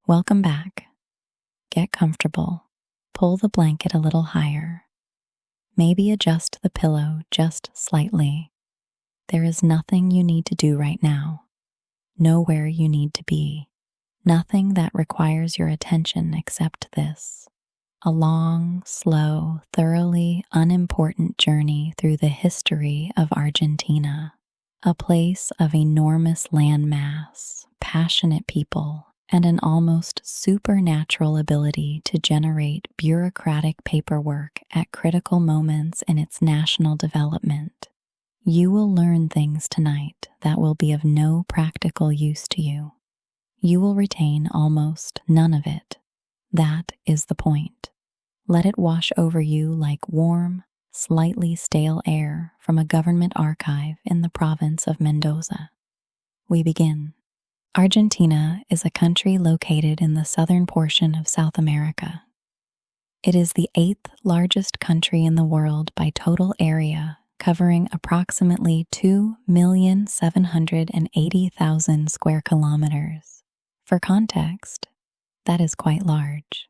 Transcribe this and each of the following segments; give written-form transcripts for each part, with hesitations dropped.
Welcome back. Get comfortable. Pull the blanket a little higher. Maybe adjust the pillow just slightly. There is nothing you need to do right now. Nowhere you need to be. Nothing that requires your attention except this. A long, slow, thoroughly unimportant journey through the history of Argentina. A place of enormous landmass, passionate people, and an almost supernatural ability to generate bureaucratic paperwork at critical moments in its national development. You will learn things tonight that will be of no practical use to you. You will retain almost none of it. That is the point. Let it wash over you like warm, slightly stale air from a government archive in the province of Mendoza. We begin. Argentina is a country located in the southern portion of South America. It is the 8th largest country in the world by total area, covering approximately 2,780,000 square kilometers. For context, that is quite large.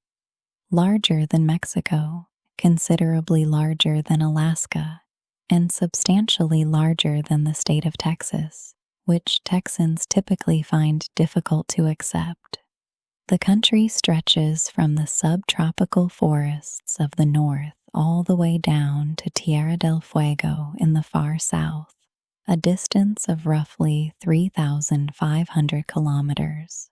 Larger than Mexico, considerably larger than Alaska, and substantially larger than the state of Texas, which Texans typically find difficult to accept. The country stretches from the subtropical forests of the north all the way down to Tierra del Fuego in the far south, a distance of roughly 3,500 kilometers.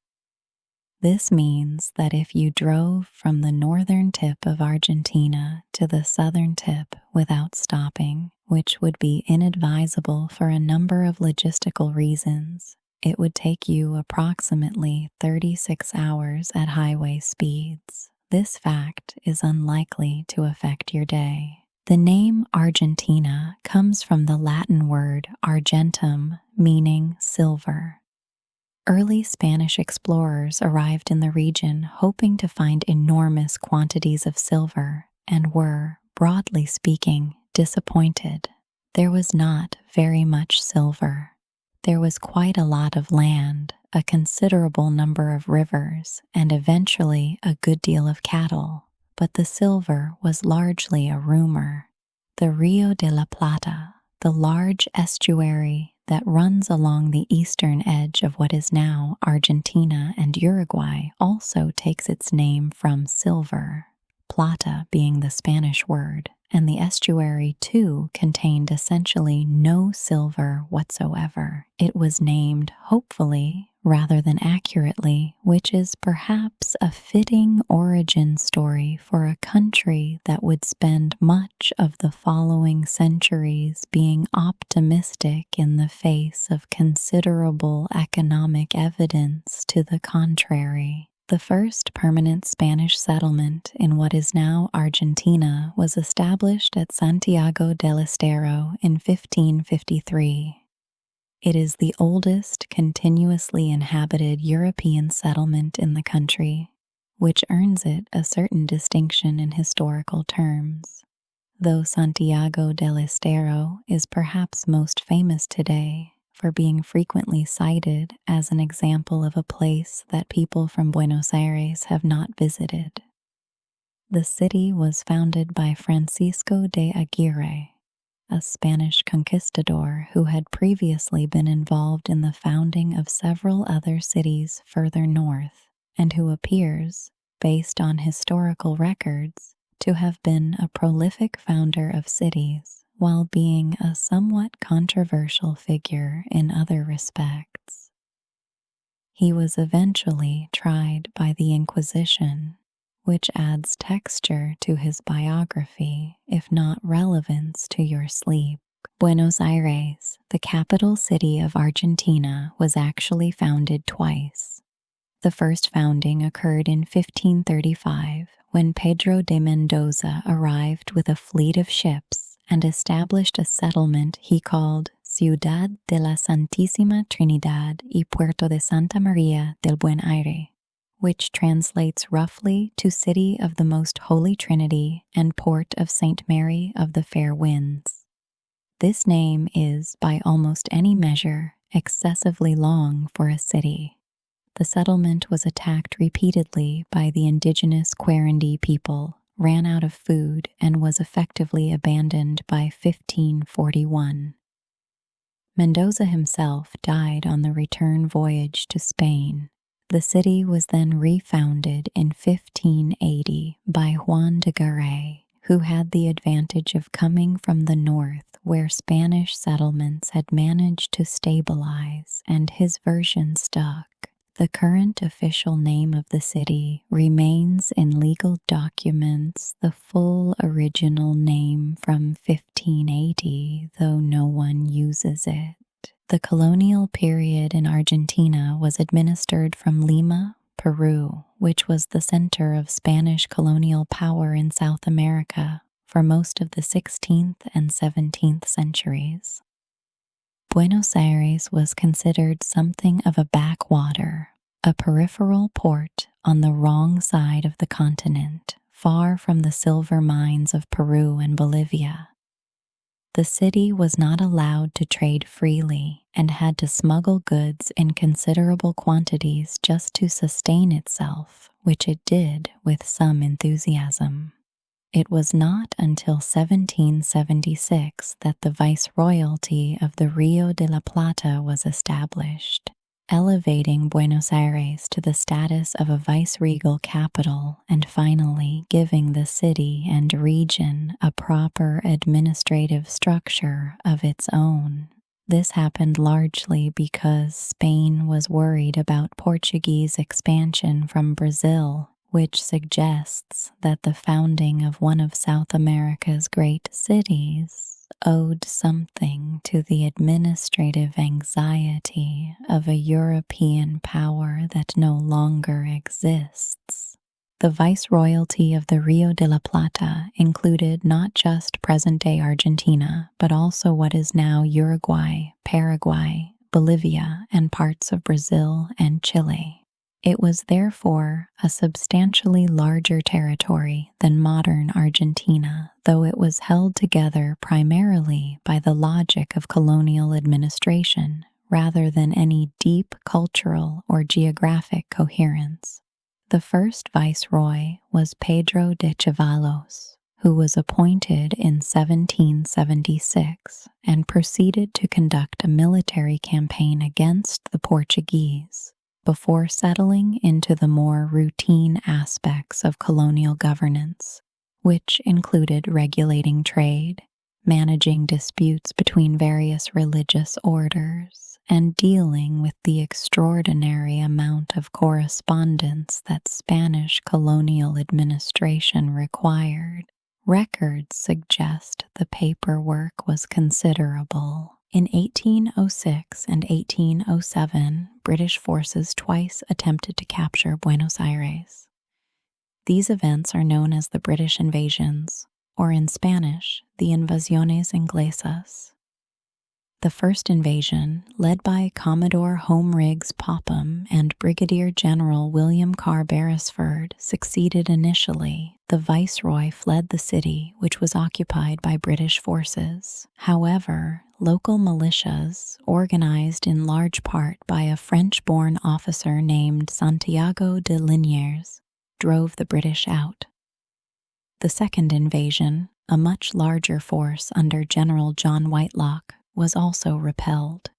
This means that if you drove from the northern tip of Argentina to the southern tip without stopping, which would be inadvisable for a number of logistical reasons, it would take you approximately 36 hours at highway speeds. This fact is unlikely to affect your day. The name Argentina comes from the Latin word argentum, meaning silver. Early Spanish explorers arrived in the region hoping to find enormous quantities of silver and were, broadly speaking, disappointed. There was not very much silver. There was quite a lot of land, a considerable number of rivers, and eventually a good deal of cattle, but the silver was largely a rumor. The Rio de la Plata, the large estuary that runs along the eastern edge of what is now Argentina and Uruguay, also takes its name from silver, plata being the Spanish word, and the estuary too contained essentially no silver whatsoever. It was named hopefully rather than accurately, which is perhaps a fitting origin story for a country that would spend much of the following centuries being optimistic in the face of considerable economic evidence to the contrary. The first permanent Spanish settlement in what is now Argentina was established at Santiago del Estero in 1553. It is the oldest continuously inhabited European settlement in the country, which earns it a certain distinction in historical terms. Though Santiago del Estero is perhaps most famous today for being frequently cited as an example of a place that people from Buenos Aires have not visited. The city was founded by Francisco de Aguirre, a Spanish conquistador who had previously been involved in the founding of several other cities further north, and who appears, based on historical records, to have been a prolific founder of cities, while being a somewhat controversial figure in other respects. He was eventually tried by the Inquisition, which adds texture to his biography, if not relevance to your sleep. Buenos Aires, the capital city of Argentina, was actually founded twice. The first founding occurred in 1535, when Pedro de Mendoza arrived with a fleet of ships and established a settlement he called Ciudad de la Santísima Trinidad y Puerto de Santa María del Buen Aire, which translates roughly to City of the Most Holy Trinity and Port of St. Mary of the Fair Winds. This name is, by almost any measure, excessively long for a city. the settlement was attacked repeatedly by the indigenous Querendí people, ran out of food, and was effectively abandoned by 1541. Mendoza himself died on the return voyage to Spain. The city was then refounded in 1580 by Juan de Garay, who had the advantage of coming from the north where Spanish settlements had managed to stabilize, and his version stuck. The current official name of the city remains in legal documents the full original name from 1580, though no one uses it. The colonial period in Argentina was administered from Lima, Peru, which was the center of Spanish colonial power in South America for most of the 16th and 17th centuries. Buenos Aires was considered something of a backwater, a peripheral port on the wrong side of the continent, far from the silver mines of Peru and Bolivia. The city was not allowed to trade freely and had to smuggle goods in considerable quantities just to sustain itself, which it did with some enthusiasm. It was not until 1776 that the viceroyalty of the Rio de la Plata was established, elevating Buenos Aires to the status of a viceregal capital and finally giving the city and region a proper administrative structure of its own. This happened largely because Spain was worried about Portuguese expansion from Brazil, which suggests that the founding of one of South America's great cities owed something to the administrative anxiety of a European power that no longer exists. The viceroyalty of the Rio de la Plata included not just present-day Argentina, but also what is now Uruguay, Paraguay, Bolivia, and parts of Brazil and Chile. It was therefore a substantially larger territory than modern Argentina, though it was held together primarily by the logic of colonial administration rather than any deep cultural or geographic coherence. The first viceroy was Pedro de Ceballos, who was appointed in 1776 and proceeded to conduct a military campaign against the Portuguese, before settling into the more routine aspects of colonial governance, which included regulating trade, managing disputes between various religious orders, and dealing with the extraordinary amount of correspondence that Spanish colonial administration required. Records suggest the paperwork was considerable. In 1806 and 1807, British forces twice attempted to capture Buenos Aires. These events are known as the British invasions, or in Spanish, the Invasiones Inglesas. The first invasion, led by Commodore Holmriggs Popham and Brigadier General William Carr Beresford, succeeded initially. The viceroy fled the city, which was occupied by British forces. However, local militias, organized in large part by a French-born officer named Santiago de Liniers, drove the British out. The second invasion, a much larger force under General John Whitelock, was also repelled.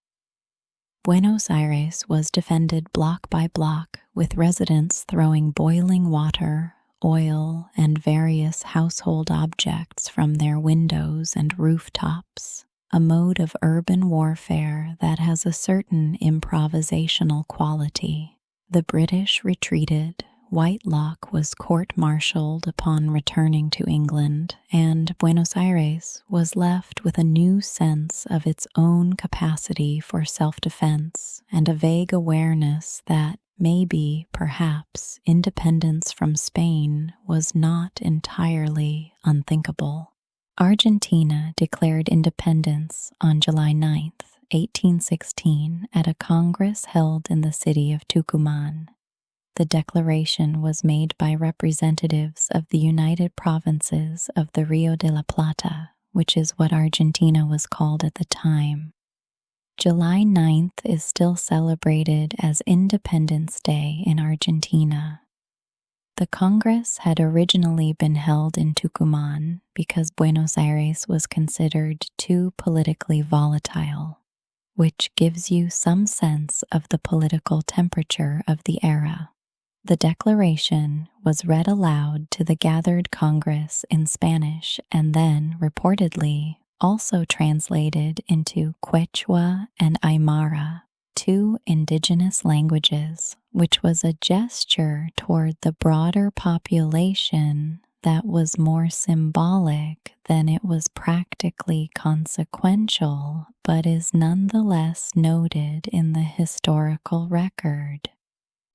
Buenos Aires was defended block by block, with residents throwing boiling water, oil, and various household objects from their windows and rooftops, a mode of urban warfare that has a certain improvisational quality. The British retreated. Whitelock was court-martialed upon returning to England, and Buenos Aires was left with a new sense of its own capacity for self-defense and a vague awareness that maybe, perhaps, independence from Spain was not entirely unthinkable. Argentina declared independence on July 9th, 1816, at a congress held in the city of Tucumán. The declaration was made by representatives of the United Provinces of the Rio de la Plata, which is what Argentina was called at the time. July 9th is still celebrated as Independence Day in Argentina. The Congress had originally been held in Tucumán because Buenos Aires was considered too politically volatile, which gives you some sense of the political temperature of the era. The declaration was read aloud to the gathered Congress in Spanish and then, reportedly, also translated into Quechua and Aymara, two indigenous languages, which was a gesture toward the broader population that was more symbolic than it was practically consequential, but is nonetheless noted in the historical record.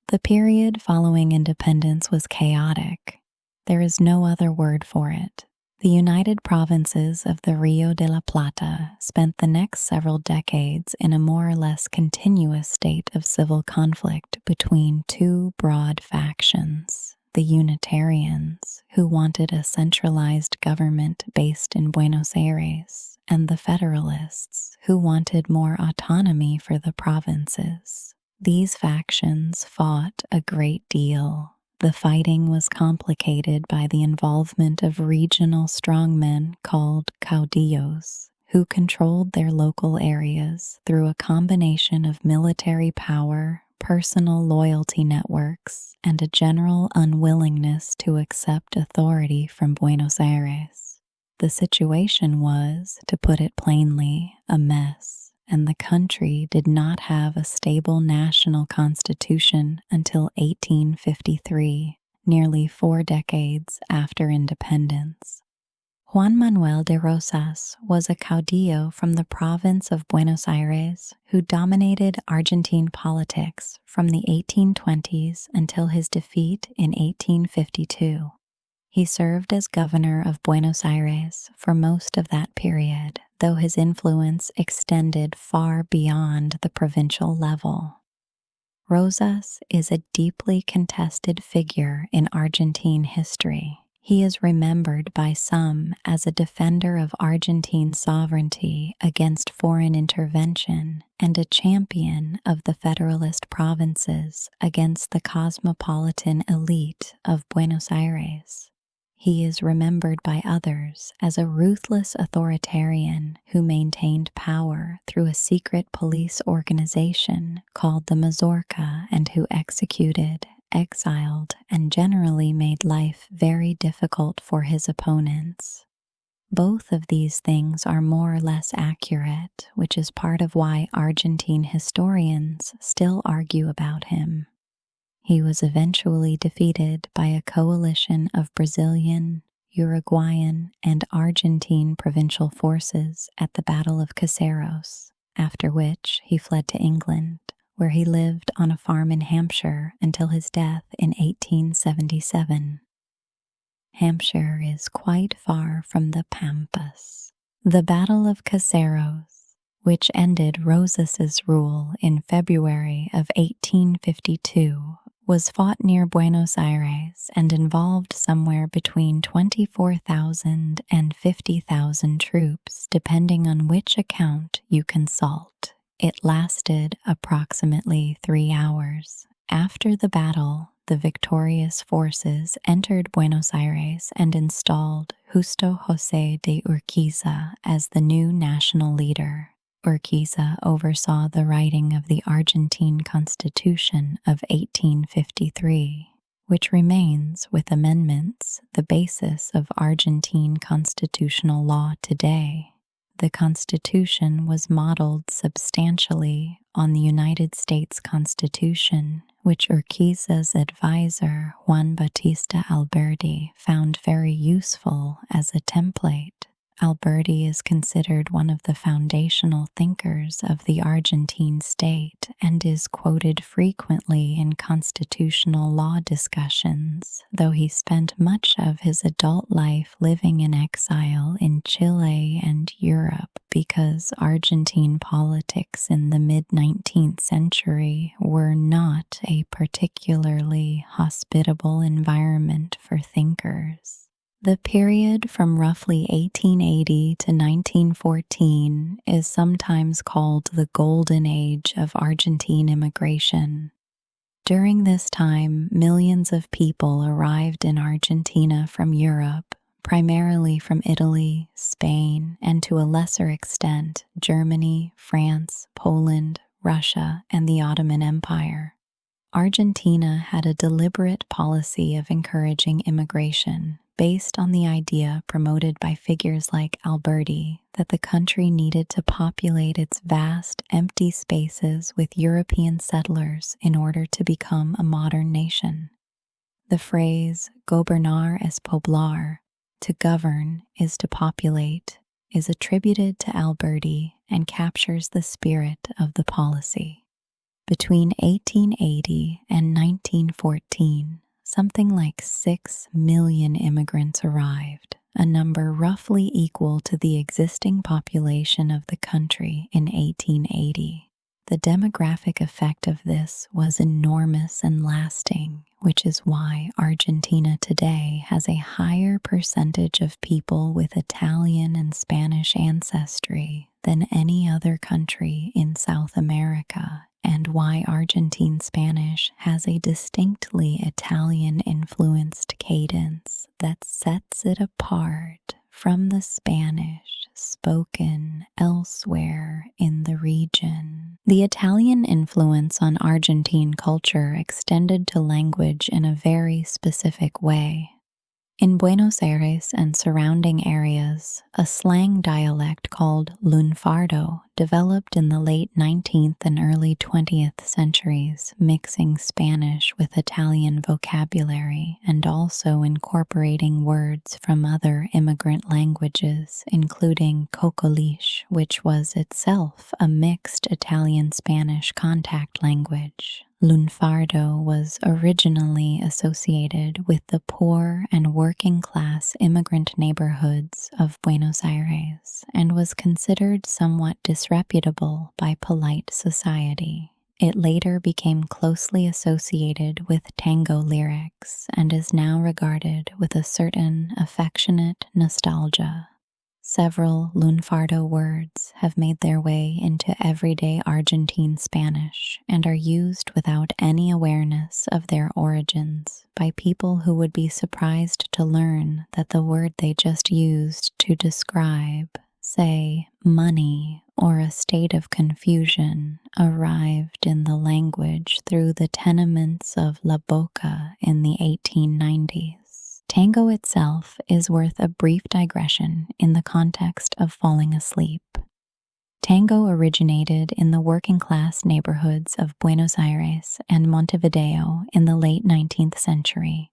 The period following independence was chaotic. There is no other word for it. The United Provinces of the Rio de la Plata spent the next several decades in a more or less continuous state of civil conflict between two broad factions: the Unitarians, who wanted a centralized government based in Buenos Aires, and the Federalists, who wanted more autonomy for the provinces. These factions fought a great deal. The fighting was complicated by the involvement of regional strongmen called caudillos, who controlled their local areas through a combination of military power, personal loyalty networks, and a general unwillingness to accept authority from Buenos Aires. The situation was, to put it plainly, a mess, and the country did not have a stable national constitution until 1853, nearly 4 decades after independence. Juan Manuel de Rosas was a caudillo from the province of Buenos Aires who dominated Argentine politics from the 1820s until his defeat in 1852. He served as governor of Buenos Aires for most of that period, though his influence extended far beyond the provincial level. Rosas is a deeply contested figure in Argentine history. He is remembered by some as a defender of Argentine sovereignty against foreign intervention and a champion of the Federalist provinces against the cosmopolitan elite of Buenos Aires. He is remembered by others as a ruthless authoritarian who maintained power through a secret police organization called the Mazorca and who executed, exiled, and generally made life very difficult for his opponents. Both of these things are more or less accurate, which is part of why Argentine historians still argue about him. He was eventually defeated by a coalition of Brazilian, Uruguayan, and Argentine provincial forces at the Battle of Caseros, after which he fled to England, where he lived on a farm in Hampshire until his death in 1877. Hampshire is quite far from the Pampas. The Battle of Caseros, which ended Rosas's rule in February of 1852, was fought near Buenos Aires and involved somewhere between 24,000 and 50,000 troops, depending on which account you consult. It lasted approximately 3 hours. After the battle, the victorious forces entered Buenos Aires and installed Justo José de Urquiza as the new national leader. Urquiza oversaw the writing of the Argentine Constitution of 1853, which remains, with amendments, the basis of Argentine constitutional law today. The Constitution was modeled substantially on the United States Constitution, which Urquiza's advisor, Juan Bautista Alberti, found very useful as a template. Alberti is considered one of the foundational thinkers of the Argentine state and is quoted frequently in constitutional law discussions, though he spent much of his adult life living in exile in Chile and Europe because Argentine politics in the mid-19th century were not a particularly hospitable environment for thinkers. The period from roughly 1880 to 1914 is sometimes called the Golden Age of Argentine immigration. During this time, millions of people arrived in Argentina from Europe, primarily from Italy, Spain, and to a lesser extent, Germany, France, Poland, Russia, and the Ottoman Empire. Argentina had a deliberate policy of encouraging immigration based on the idea promoted by figures like Alberti that the country needed to populate its vast, empty spaces with European settlers in order to become a modern nation. The phrase gobernar es poblar, to govern is to populate, is attributed to Alberti and captures the spirit of the policy. Between 1880 and 1914, something like 6 million immigrants arrived, a number roughly equal to the existing population of the country in 1880. The demographic effect of this was enormous and lasting, which is why Argentina today has a higher percentage of people with Italian and Spanish ancestry than any other country in South America, and why Argentine Spanish has a distinctly Italian-influenced cadence that sets it apart from the Spanish spoken elsewhere in the region. The Italian influence on Argentine culture extended to language in a very specific way. In Buenos Aires and surrounding areas, a slang dialect called lunfardo developed in the late 19th and early 20th centuries, mixing Spanish with Italian vocabulary and also incorporating words from other immigrant languages, including cocoliche, which was itself a mixed Italian-Spanish contact language. Lunfardo was originally associated with the poor and working-class immigrant neighborhoods of Buenos Aires and was considered somewhat disreputable by polite society. It later became closely associated with tango lyrics and is now regarded with a certain affectionate nostalgia. Several lunfardo words have made their way into everyday Argentine Spanish and are used without any awareness of their origins by people who would be surprised to learn that the word they just used to describe, say, money or a state of confusion arrived in the language through the tenements of La Boca in the 1890s. Tango itself is worth a brief digression in the context of falling asleep. Tango originated in the working-class neighborhoods of Buenos Aires and Montevideo in the late 19th century.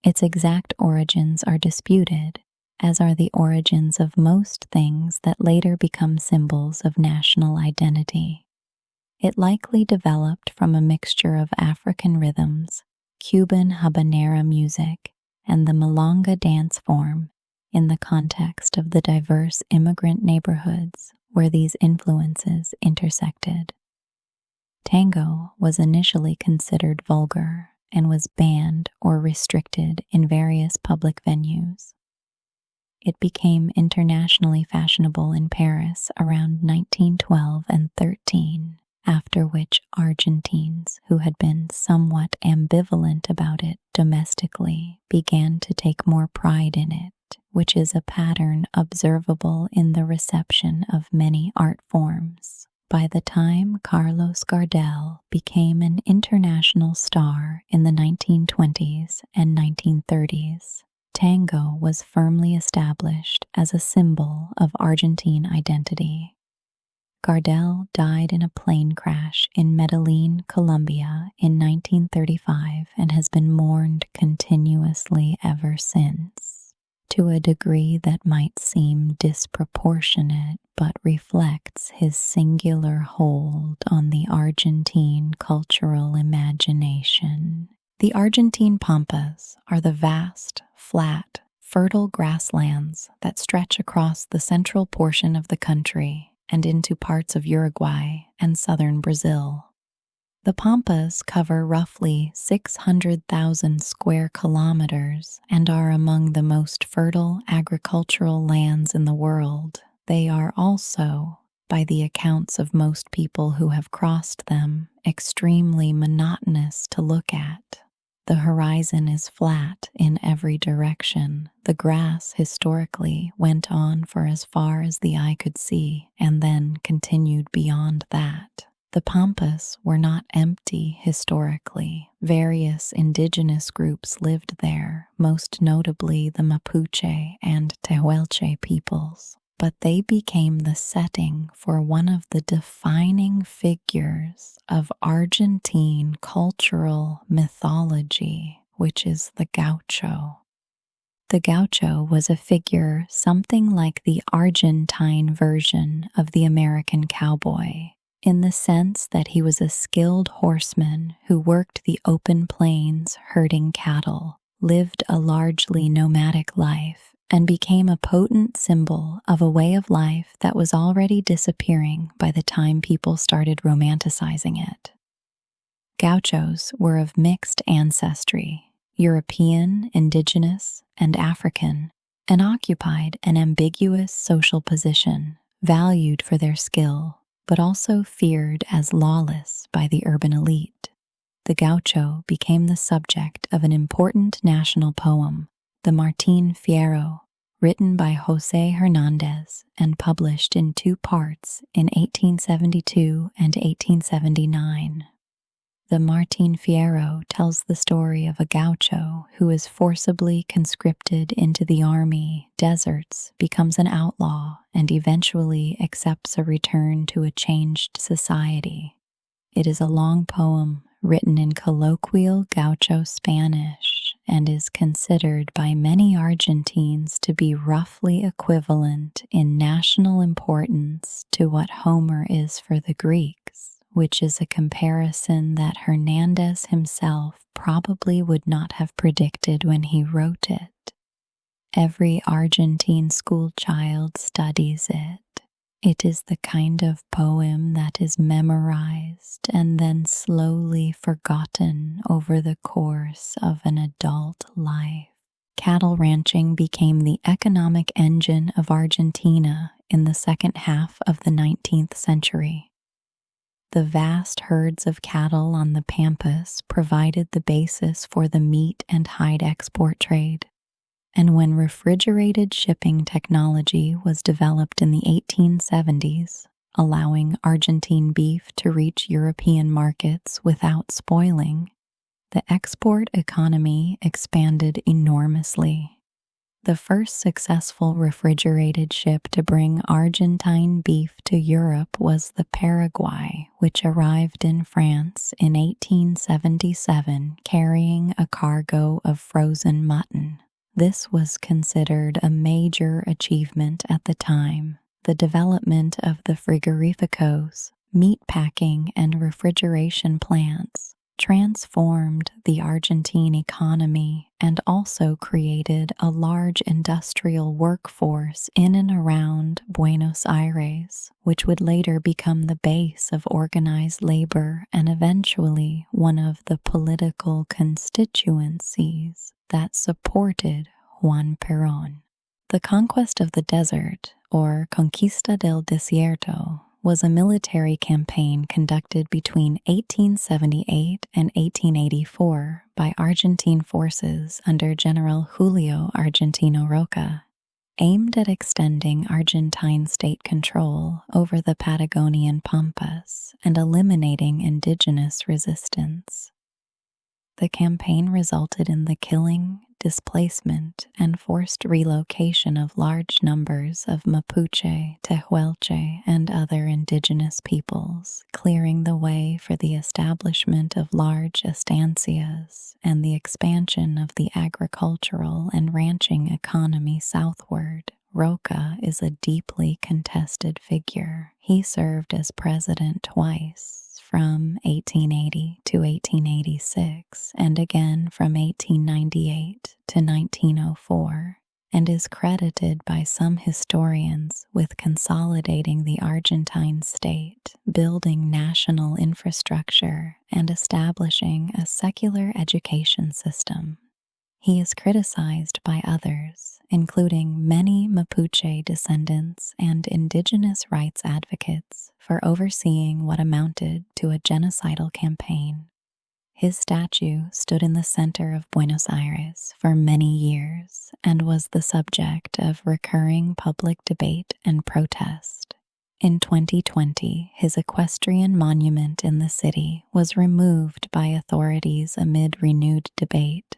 Its exact origins are disputed, as are the origins of most things that later become symbols of national identity. It likely developed from a mixture of African rhythms, Cuban habanera music, and the milonga dance form in the context of the diverse immigrant neighborhoods where these influences intersected. Tango was initially considered vulgar and was banned or restricted in various public venues. It became internationally fashionable in Paris around 1912 and 13, after which Argentines who had been somewhat ambivalent about it domestically began to take more pride in it, which is a pattern observable in the reception of many art forms. By the time Carlos Gardel became an international star in the 1920s and 1930s, tango was firmly established as a symbol of Argentine identity. Gardel died in a plane crash in Medellin, Colombia in 1935 and has been mourned continuously ever since, to a degree that might seem disproportionate but reflects his singular hold on the Argentine cultural imagination. The Argentine pampas are the vast, flat, fertile grasslands that stretch across the central portion of the country and into parts of Uruguay and southern Brazil. The Pampas cover roughly 600,000 square kilometers and are among the most fertile agricultural lands in the world. They are also, by the accounts of most people who have crossed them, extremely monotonous to look at. The horizon is flat in every direction. The grass historically went on for as far as the eye could see and then continued beyond that. The Pampas were not empty historically. Various indigenous groups lived there, most notably the Mapuche and Tehuelche peoples. But they became the setting for one of the defining figures of Argentine cultural mythology, which is the gaucho. The gaucho was a figure something like the Argentine version of the American cowboy, in the sense that he was a skilled horseman who worked the open plains herding cattle, lived a largely nomadic life, and became a potent symbol of a way of life that was already disappearing by the time people started romanticizing it. Gauchos were of mixed ancestry, European, indigenous, and African, and occupied an ambiguous social position, valued for their skill, but also feared as lawless by the urban elite. The gaucho became the subject of an important national poem, the Martín Fierro, written by José Hernández and published in 2 parts in 1872 and 1879. The Martín Fierro tells the story of a gaucho who is forcibly conscripted into the army, deserts, becomes an outlaw, and eventually accepts a return to a changed society. It is a long poem written in colloquial gaucho Spanish and is considered by many Argentines to be roughly equivalent in national importance to what Homer is for the Greeks, which is a comparison that Hernandez himself probably would not have predicted when he wrote it. Every Argentine schoolchild studies it. It is the kind of poem that is memorized and then slowly forgotten over the course of an adult life. Cattle ranching became the economic engine of Argentina in the second half of the 19th century. The vast herds of cattle on the Pampas provided the basis for the meat and hide export trade. And when refrigerated shipping technology was developed in the 1870s, allowing Argentine beef to reach European markets without spoiling, the export economy expanded enormously. The first successful refrigerated ship to bring Argentine beef to Europe was the Paraguay, which arrived in France in 1877 carrying a cargo of frozen mutton. This was considered a major achievement at the time. The development of the frigorificos, meat packing and refrigeration plants, transformed the Argentine economy and also created a large industrial workforce in and around Buenos Aires, which would later become the base of organized labor and eventually one of the political constituencies that supported Juan Perón. The conquest of the desert, or Conquista del Desierto, was a military campaign conducted between 1878 and 1884 by Argentine forces under General Julio Argentino Roca, aimed at extending Argentine state control over the Patagonian pampas and eliminating indigenous resistance. The campaign resulted in the killing, displacement, and forced relocation of large numbers of Mapuche, Tehuelche, and other indigenous peoples, clearing the way for the establishment of large estancias and the expansion of the agricultural and ranching economy southward. Roca is a deeply contested figure. He served as president twice, from 1880 to 1886, and again from 1898 to 1904, and is credited by some historians with consolidating the Argentine state, building national infrastructure, and establishing a secular education system. He is criticized by others, including many Mapuche descendants and indigenous rights advocates, for overseeing what amounted to a genocidal campaign. His statue stood in the center of Buenos Aires for many years and was the subject of recurring public debate and protest. In 2020, his equestrian monument in the city was removed by authorities amid renewed debate.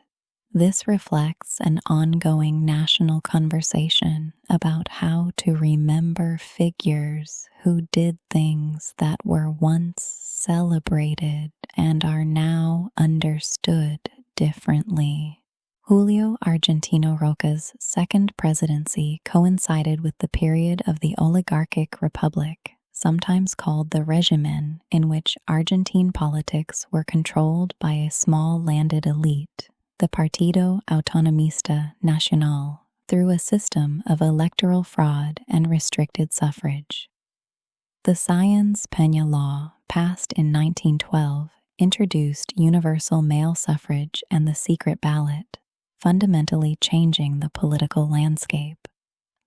This reflects an ongoing national conversation about how to remember figures who did things that were once celebrated and are now understood differently. Julio Argentino Roca's second presidency coincided with the period of the oligarchic republic, sometimes called the régimen, in which Argentine politics were controlled by a small landed elite, the Partido Autonomista Nacional, through a system of electoral fraud and restricted suffrage. The Sáenz-Peña Law, passed in 1912, introduced universal male suffrage and the secret ballot, fundamentally changing the political landscape.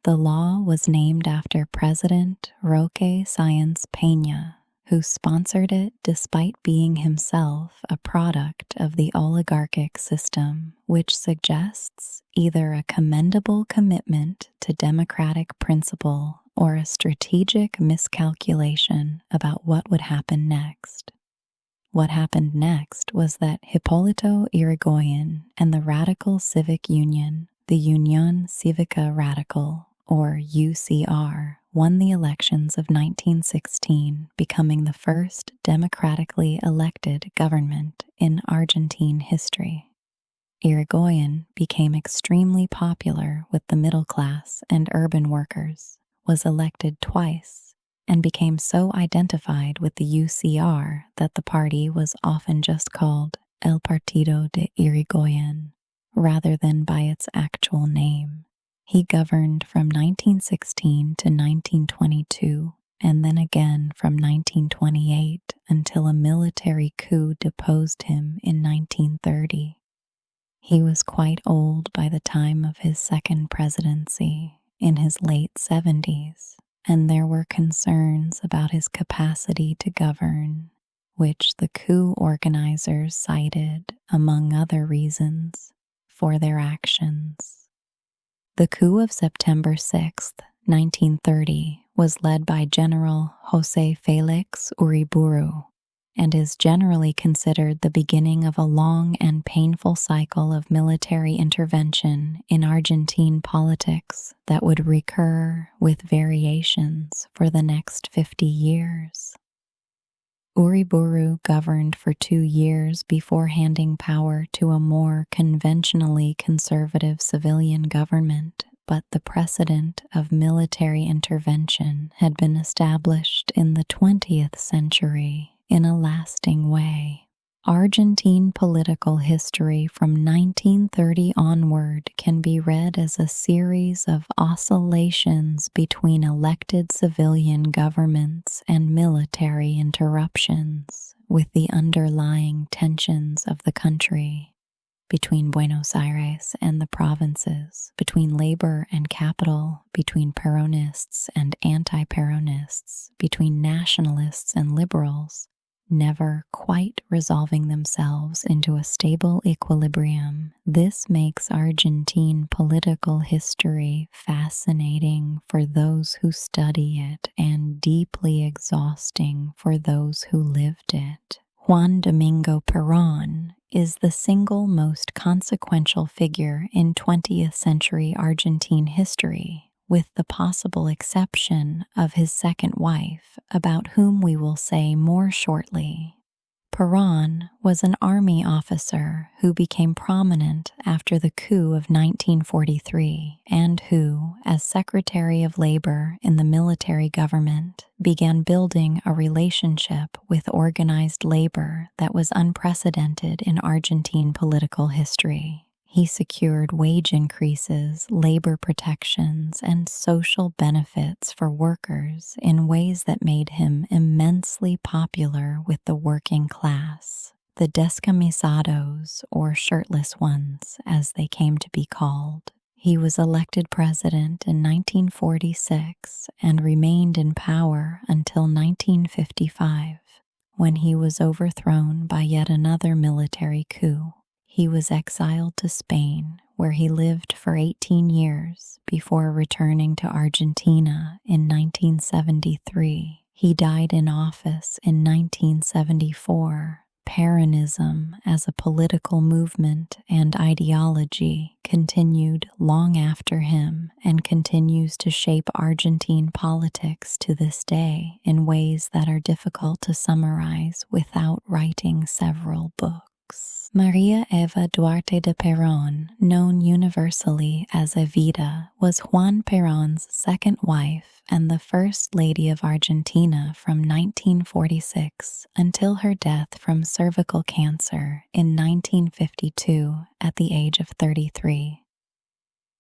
The law was named after President Roque Sáenz-Peña, who sponsored it despite being himself a product of the oligarchic system, which suggests either a commendable commitment to democratic principle or a strategic miscalculation about what would happen next. What happened next was that Hipólito Yrigoyen and the Radical Civic Union, the Unión Cívica Radical, or UCR, won the elections of 1916, becoming the first democratically elected government in Argentine history. Yrigoyen became extremely popular with the middle class and urban workers, was elected twice, and became so identified with the UCR that the party was often just called El Partido de Yrigoyen, rather than by its actual name. He governed from 1916 to 1922, and then again from 1928 until a military coup deposed him in 1930. He was quite old by the time of his second presidency, in his late 70s, and there were concerns about his capacity to govern, which the coup organizers cited, among other reasons, for their actions. The coup of September 6, 1930, was led by General José Félix Uriburu and is generally considered the beginning of a long and painful cycle of military intervention in Argentine politics that would recur with variations for the next 50 years. Uriburu governed for 2 years before handing power to a more conventionally conservative civilian government, but the precedent of military intervention had been established in the 20th century in a lasting way. Argentine political history from 1930 onward can be read as a series of oscillations between elected civilian governments and military interruptions, with the underlying tensions of the country, between Buenos Aires and the provinces, between labor and capital, between Peronists and anti-Peronists, between nationalists and liberals, never quite resolving themselves into a stable equilibrium. This makes Argentine political history fascinating for those who study it and deeply exhausting for those who lived it. Juan Domingo Perón is the single most consequential figure in 20th century Argentine history, with the possible exception of his second wife, about whom we will say more shortly. Perón was an army officer who became prominent after the coup of 1943 and who, as Secretary of Labor in the military government, began building a relationship with organized labor that was unprecedented in Argentine political history. He secured wage increases, labor protections, and social benefits for workers in ways that made him immensely popular with the working class, the descamisados, or shirtless ones, as they came to be called. He was elected president in 1946 and remained in power until 1955, when he was overthrown by yet another military coup. He was exiled to Spain, where he lived for 18 years before returning to Argentina in 1973. He died in office in 1974. Peronism as a political movement and ideology continued long after him and continues to shape Argentine politics to this day in ways that are difficult to summarize without writing several books. Maria Eva Duarte de Perón, known universally as Evita, was Juan Perón's second wife and the First Lady of Argentina from 1946 until her death from cervical cancer in 1952 at the age of 33.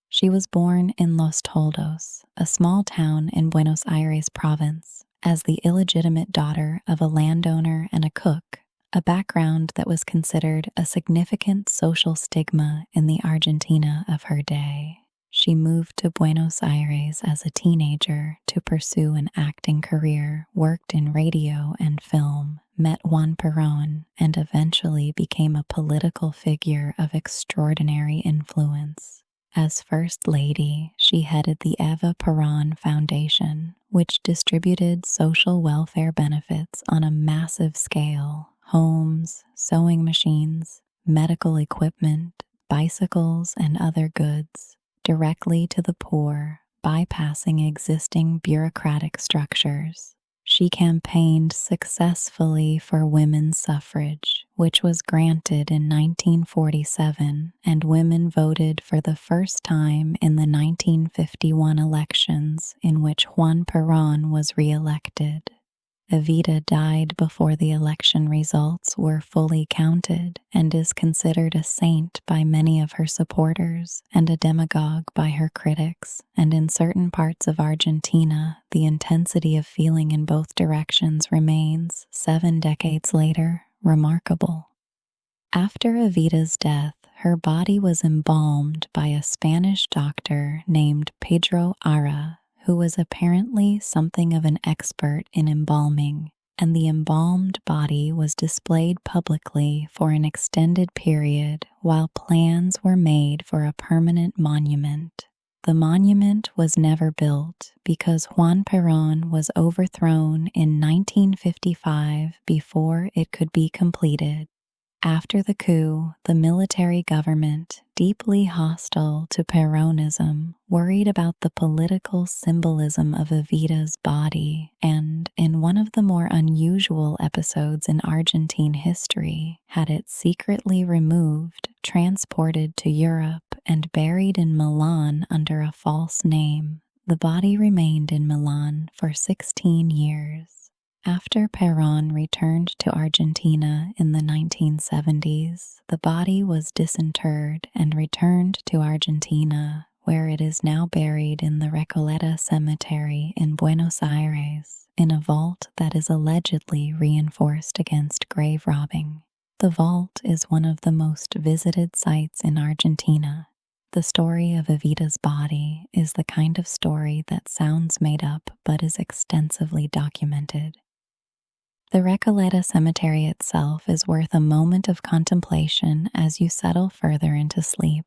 She was born in Los Toldos, a small town in Buenos Aires province, as the illegitimate daughter of a landowner and a cook, a background that was considered a significant social stigma in the Argentina of her day. She moved to Buenos Aires as a teenager to pursue an acting career, worked in radio and film, met Juan Perón, and eventually became a political figure of extraordinary influence. As First Lady, she headed the Eva Perón Foundation, which distributed social welfare benefits on a massive scale: homes, sewing machines, medical equipment, bicycles, and other goods, directly to the poor, bypassing existing bureaucratic structures. She campaigned successfully for women's suffrage, which was granted in 1947, and women voted for the first time in the 1951 elections, in which Juan Perón was re-elected. Evita died before the election results were fully counted and is considered a saint by many of her supporters and a demagogue by her critics, and in certain parts of Argentina, the intensity of feeling in both directions remains, 7 decades later, remarkable. After Evita's death, her body was embalmed by a Spanish doctor named Pedro Ara, who was apparently something of an expert in embalming, and the embalmed body was displayed publicly for an extended period while plans were made for a permanent monument. The monument was never built because Juan Perón was overthrown in 1955 before it could be completed. After the coup, the military government, deeply hostile to Peronism, worried about the political symbolism of Evita's body and, in one of the more unusual episodes in Argentine history, had it secretly removed, transported to Europe, and buried in Milan under a false name. The body remained in Milan for 16 years. After Perón returned to Argentina in the 1970s, the body was disinterred and returned to Argentina, where it is now buried in the Recoleta Cemetery in Buenos Aires, in a vault that is allegedly reinforced against grave robbing. The vault is one of the most visited sites in Argentina. The story of Evita's body is the kind of story that sounds made up but is extensively documented. The Recoleta Cemetery itself is worth a moment of contemplation as you settle further into sleep.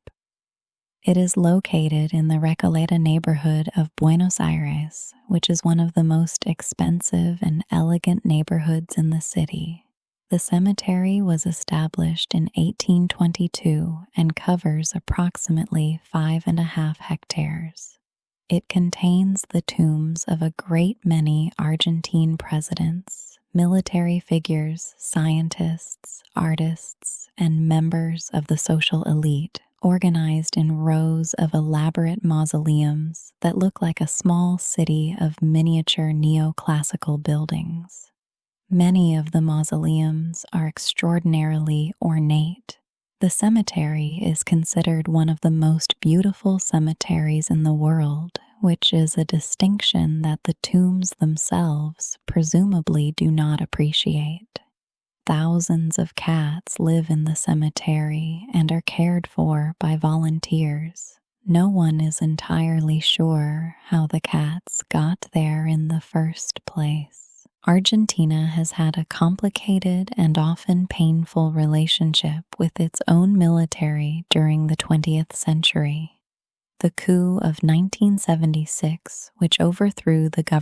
It is located in the Recoleta neighborhood of Buenos Aires, which is one of the most expensive and elegant neighborhoods in the city. The cemetery was established in 1822 and covers approximately 5.5 hectares. It contains the tombs of a great many Argentine presidents, military figures, scientists, artists, and members of the social elite, organized in rows of elaborate mausoleums that look like a small city of miniature neoclassical buildings. Many of the mausoleums are extraordinarily ornate. The cemetery is considered one of the most beautiful cemeteries in the world, which is a distinction that the tombs themselves presumably do not appreciate. Thousands of cats live in the cemetery and are cared for by volunteers. No one is entirely sure how the cats got there in the first place. Argentina has had a complicated and often painful relationship with its own military during the 20th century. The coup of 1976, which overthrew the government